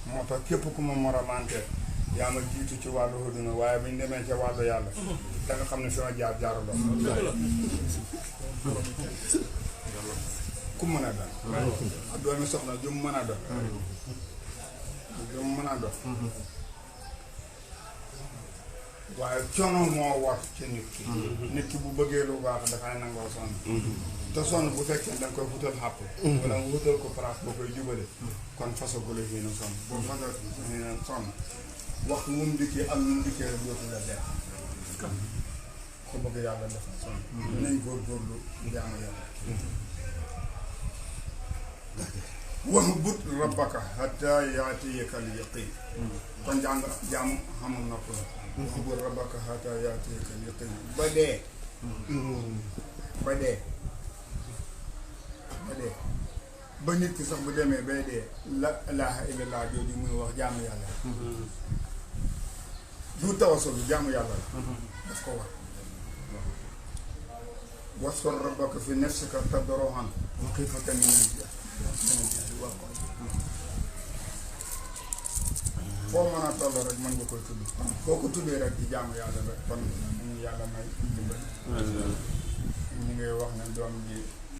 moo tax képp ku ma moramante yaa ma jiitu ci wàllu àddina waaye bu ñu demee ca wàllu yàlla da nga xam ne sama jaaru doon ku mën a doon doomi soxna ju mën a doon waaye coono moo war ci nit ki bu bëggee lu baax dafay nangoo sonn te sonn bu fekkee da nga koy wutal xàpp wala nga wutal ko place boo koy jubale kon fasagula fii na sonn boo fasa sonn waxtu mu dikkee ak mu dikkee rek dootu la dee ku bëgg yàlla dafa sonn dinañ góorgóorlu jaamu yàlla wa'bud rabbaka hattaa ya'tiyakal yaqiin kon jaamu xamul na ko wa'bud rabbaka hattaa ya'tiyakal yaqiin ba dee ba nit ki sax bu demee bay dee la ilaaha illallaah jooju muy wax jaamu yàlla du tawasul jaamu yàlla la daf ko war waskur rabbaka fi nafsika tadarruan wa xiifatan minal jahri wax ko foo mën a toll rek mën nga koy tudd foo ko tuddee rek di jaamu yàlla rek kon ñu yàlla may dimbali ñu ngi wax ne doom ji